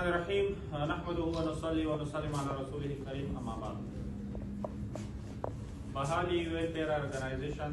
Bismillahirrahmanirrahim. Nahmaduhu wa nusalli wa nusallim ala rasulihil karim, amma ba'd. Bahali Welfare Organization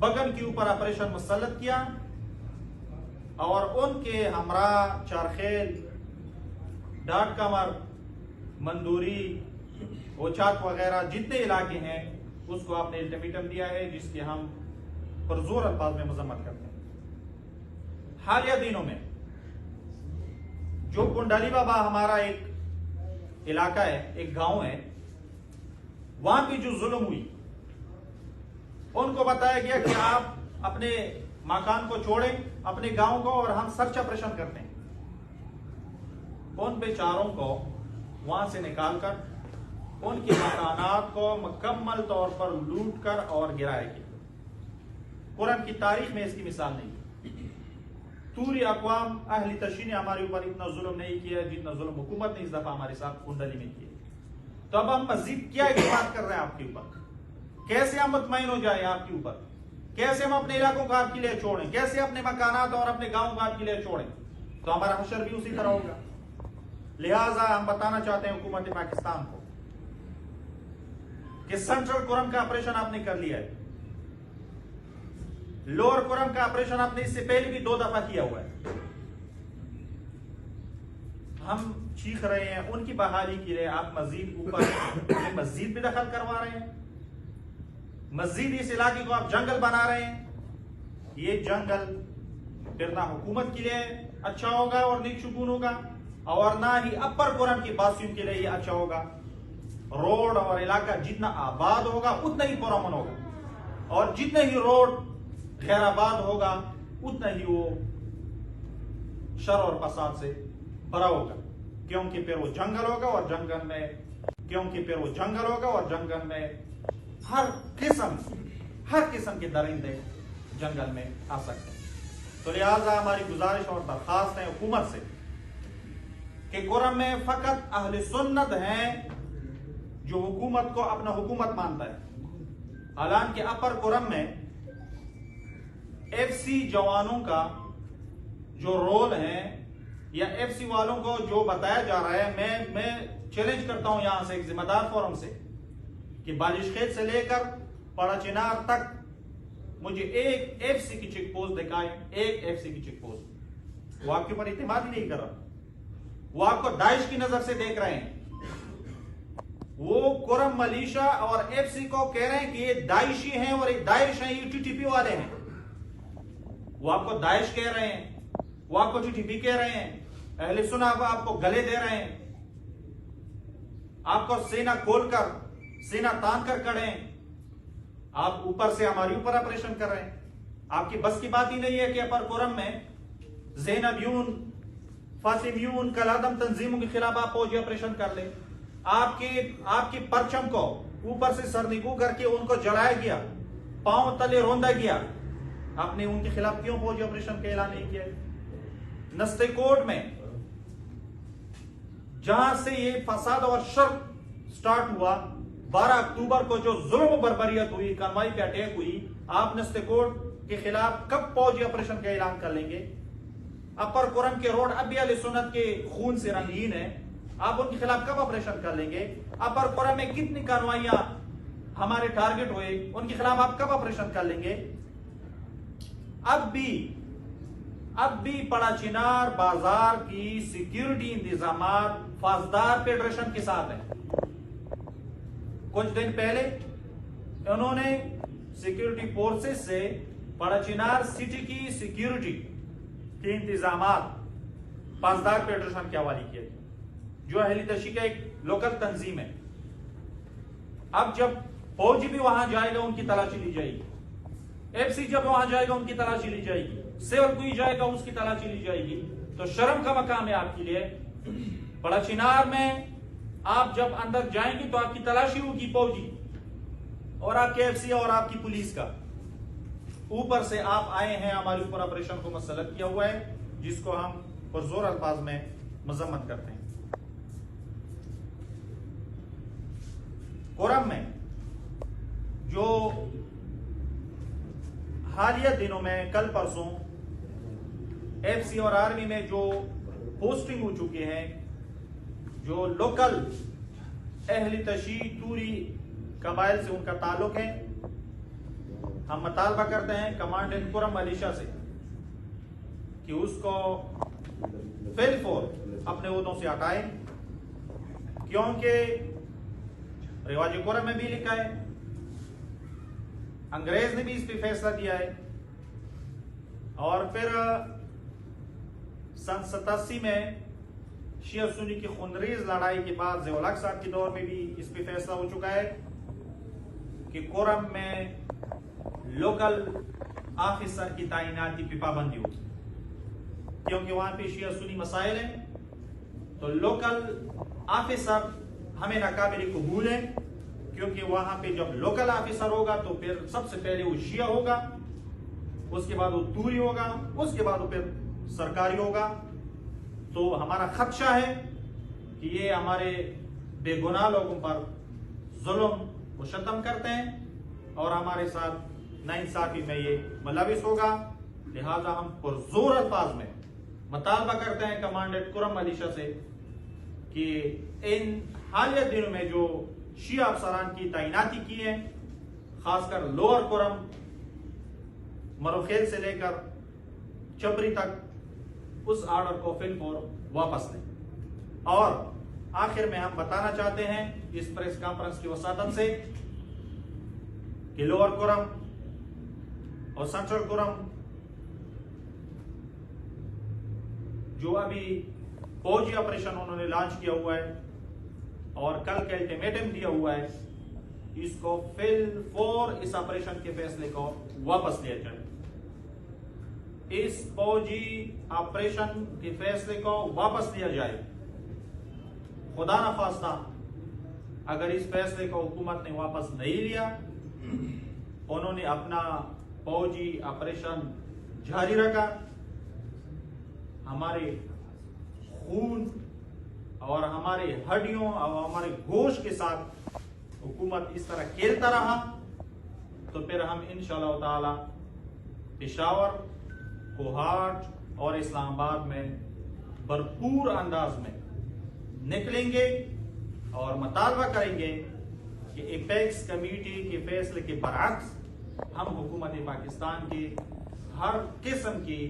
بغل کے اوپر operation مسلط کیا اور ان کے ہمراہ چارخیل، ڈاٹ کمر، مندوری، اوچات وغیرہ جتنے علاقے ہیں اس کو آپ نے الٹیمیٹم دیا ہے، جس کی ہم پرزور الفاظ میں مذمت کرتے ہیں۔ حالیہ دنوں میں جو کنڈالی بابا ہمارا ایک علاقہ ہے، ایک گاؤں ہے، وہاں پہ جو ظلم ہوئی، ان کو بتایا گیا کہ آپ اپنے مکان کو چھوڑیں، اپنے گاؤں کو، اور ہم سرچ آپریشن کرتے ہیں۔ ان بیچاروں کو وہاں سے نکال کر ان کے مکانات کو مکمل طور پر لوٹ کر اور گرایا گیا۔ قرآن کی تاریخ میں اس کی مثال نہیں۔ توری اقوام اہل تشیع نے ہمارے اوپر اتنا ظلم نہیں کیا جتنا ظلم حکومت نے اس دفعہ ہمارے ساتھ کنڈلی میں کیا۔ تو اب ہم مزید کیا اعتماد کر رہے ہیں آپ کے اوپر؟ کیسے ہم مطمئن ہو جائیں آپ کے اوپر؟ کیسے ہم اپنے علاقوں کو آپ کے لیے چھوڑیں؟ کیسے اپنے مکانات اور اپنے گاؤں کو آپ کے لیے چھوڑیں؟ تو ہمارا حشر بھی اسی طرح ہوگا۔ لہٰذا ہم بتانا چاہتے ہیں حکومت پاکستان کو کہ سینٹرل کرم کا آپریشن آپ نے کر لیا ہے، لوور کرم کا آپریشن آپ نے اس سے پہلے بھی 2 دفعہ کیا ہوا ہے۔ ہم چیخ رہے ہیں ان کی بحالی کی رہے، آپ مزید اوپر مزید بھی دخل کروا رہے ہیں، مزید اس علاقے کو آپ جنگل بنا رہے ہیں۔ یہ جنگل پھر نہ حکومت کے لیے اچھا ہوگا اور نیک شگون ہوگا، اور نہ ہی اپر کرم کی باسیوں کے لیے یہ اچھا ہوگا۔ روڈ اور علاقہ جتنا آباد ہوگا اتنا ہی پرامن ہوگا، اور جتنا ہی روڈ خیر آباد ہوگا اتنا ہی وہ شر اور فساد سے بھرا ہوگا، کیونکہ پھر وہ جنگل ہوگا، اور جنگل میں ہر قسم کے درندے جنگل میں آ سکتے ہیں۔ تو لہٰذا ہماری گزارش اور درخواست ہے حکومت سے کہ کرم میں فقط اہل سنت ہیں جو حکومت کو اپنا حکومت مانتا ہے، حالانکہ اپر کرم میں ایف سی جوانوں کا جو رول ہے، یا ایف سی والوں کو جو بتایا جا رہا ہے، میں چیلنج کرتا ہوں یہاں سے ایک ذمہ دار فورم سے کہ بالش خیت سے لے کر پڑا چنار تک مجھے ایک ایف سی کی چیک پوسٹ دکھائیں، ایک ایف سی کی چیک پوسٹ۔ وہ آپ کے اوپر اعتماد ہی نہیں کر رہا، وہ آپ کو داعش کی نظر سے دیکھ رہے ہیں۔ وہ کرم ملیشا اور ایف سی کو کہہ رہے ہیں کہ یہ داعشی ہیں اور داعش ہیں، یہ ٹی ٹی پی والے ہیں۔ وہ آپ کو داعش کہہ رہے ہیں، وہ آپ کو ٹی ٹی پی کہہ رہے ہیں، اہل سنت آپ کو گلے دے رہے ہیں، آپ کو سینہ کھول کر، سینہ تان کر کھڑے ہیں۔ آپ اوپر سے ہمارے اوپر آپریشن کر رہے ہیں۔ آپ کی بس کی بات ہی نہیں ہے کہ اپر کرم میں زینبیون، فاطمیون، کلادم تنظیموں کے خلاف آپ فوجی آپریشن کر لیں۔ آپ کی پرچم کو اوپر سے سرنگو کر کے ان کو جلایا گیا، پاؤں تلے روندا گیا، آپ نے ان کے خلاف کیوں فوجی آپریشن کا اعلان نہیں کیا؟ نستے کوٹ میں جہاں سے یہ فساد اور شر سٹارٹ ہوا، 12 اکتوبر کو جو ظلم و بربریت ہوئی، کارروائی پہ اٹیک ہوئی، آپ نستے کوٹ کے خلاف کب فوجی آپریشن کا اعلان کر لیں گے؟ اپر کرم کے روڈ اب بھی اہل سنت کے خون سے رنگین ہے، آپ ان کے خلاف کب آپریشن کر لیں گے؟ اپر کرم میں کتنی کارروائیاں ہمارے ٹارگٹ ہوئے، ان کے خلاف آپ کب آپریشن کر لیں گے؟ اب بھی پڑا چنار بازار کی سیکیورٹی انتظامات فاسدار فیڈریشن کے ساتھ ہیں۔ کچھ دن پہلے انہوں نے سیکیورٹی فورسز سے پڑا چنار سٹی کی سیکیورٹی کے انتظامات فاسدار فیڈریشن کے حوالے کیے، جو اہل تشیع کا ایک لوکل تنظیم ہے۔ اب جب فوجی بھی وہاں جائے گا ان کی تلاشی لی جائے گی، ایف سی جب وہاں جائے گا ان کی تلاشی لی جائے گی، سیول کوئی جائے گا اس کی تلاشی لی جائے گی۔ تو شرم کا مقام ہے آپ کے لیے۔ بڑا چنار میں آپ جب اندر جائیں گے تو آپ کی تلاشی ہوگی فوجی اور آپ کے ایف سی اور آپ کی پولیس کا۔ اوپر سے آپ آئے ہیں، ہمارے اوپر آپریشن کو مسلط کیا ہوا ہے، جس کو ہم پرزور الفاظ میں مذمت کرتے ہیں۔ کرم میں جو حالیہ دنوں میں کل پرسوں ایف سی اور آرمی میں جو پوسٹنگ ہو چکے ہیں، جو لوکل اہل تشیع توری قبائل سے ان کا تعلق ہے. ہم مطالبہ کرتے ہیں کمانڈنٹ کرم ملیشیا سے کہ اس کو فی الفور اپنے عہدوں سے ہٹائیں، کیونکہ رواج کرم میں بھی لکھا ہے، انگریز نے بھی اس پہ فیصلہ دیا ہے، اور پھر سن 87 میں شیعہ سنی کی خونریز لڑائی کے بعد ضیاء الحق صاحب کے دور میں بھی اس پہ فیصلہ ہو چکا ہے کہ کرم میں لوکل آفیسر کی تعیناتی پہ پابندی ہوگی، کیونکہ وہاں پہ شیعہ سنی مسائل ہیں، تو لوکل آفیسر ہمیں ناقابل قبول ہے، کیونکہ وہاں پہ جب لوکل آفیسر ہوگا تو پھر سب سے پہلے وہ شیعہ ہوگا، اس کے بعد وہ توری ہوگا، اس کے بعد وہ پھر سرکاری ہوگا. تو ہمارا خدشہ ہے کہ یہ ہمارے بے گناہ لوگوں پر ظلم و ستم کرتے ہیں اور ہمارے ساتھ ناانصافی میں یہ ملوث ہوگا. لہذا ہم پرزور الفاظ میں مطالبہ کرتے ہیں کمانڈنٹ کرم ملیشیا سے کہ ان حالیہ دنوں میں جو شیعہ افسران کی تعیناتی کی ہے، خاص کر لوور کرم مروخیل سے لے کر چبری تک، اس آرڈر کو فی الفور واپس لیں. اور آخر میں ہم بتانا چاہتے ہیں اس پریس کانفرنس کی وساطت سے کہ لوور کرم اور سینٹرل کرم جو ابھی فوجی آپریشن انہوں نے لانچ کیا ہوا ہے اور کل کے الٹیمیٹم دیا ہوا ہے، اس کو فی الفور اس آپریشن کے فیصلے کو واپس لیا جائے. اس فوجی آپریشن کے فیصلے کو واپس لیا جائے. خدا نخواستہ اگر اس فیصلے کو حکومت نے واپس نہیں لیا، انہوں نے اپنا فوجی آپریشن جاری رکھا، ہمارے خون اور ہمارے ہڈیوں اور ہمارے گوشت کے ساتھ حکومت اس طرح کھیلتا رہا، تو پھر ہم انشاءاللہ تعالی پشاور، کوہاٹ اور اسلام آباد میں بھرپور انداز میں نکلیں گے اور مطالبہ کریں گے کہ ایپیکس کمیٹی کے فیصلے کے برعکس ہم حکومت پاکستان کی ہر قسم کی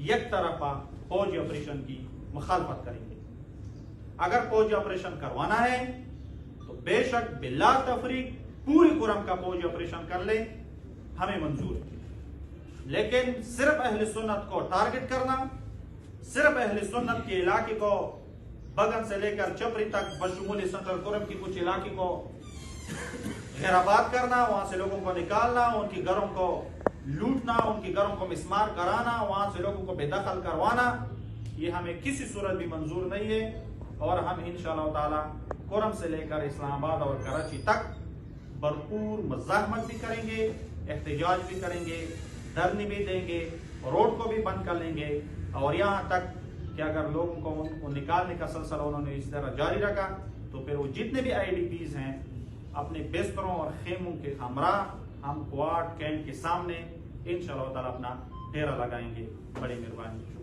یک طرفہ فوجی آپریشن کی مخالفت کریں گے. اگر فوجی آپریشن کروانا ہے تو بے شک بلا تفریق پوری کرم کا فوجی آپریشن کر لیں، ہمیں منظور ہے. لیکن صرف اہل سنت کو ٹارگٹ کرنا، صرف اہل سنت کے علاقے کو بگن سے لے کر چپری تک بشمول سینٹرل کرم کی کچھ علاقے کو غیرآباد کرنا، وہاں سے لوگوں کو نکالنا، ان کی گھروں کو لوٹنا، ان کی گھروں کو مسمار کرانا، وہاں سے لوگوں کو بے دخل کروانا، یہ ہمیں کسی صورت بھی منظور نہیں ہے. اور ہم انشاءاللہ تعالی کرم سے لے کر اسلام آباد اور کراچی تک بھرپور مزاحمت بھی کریں گے، احتجاج بھی کریں گے، دھرنے بھی دیں گے، روڈ کو بھی بند کر لیں گے. اور یہاں تک کہ اگر لوگوں کو نکالنے کا سلسلہ انہوں نے اس طرح جاری رکھا تو پھر وہ جتنے بھی IDPs ہیں اپنے بستروں اور خیموں کے ہمراہ ہم کوارٹ کیمپ کے سامنے انشاءاللہ تعالی اپنا ڈیرا لگائیں گے. بڑی مہربانی.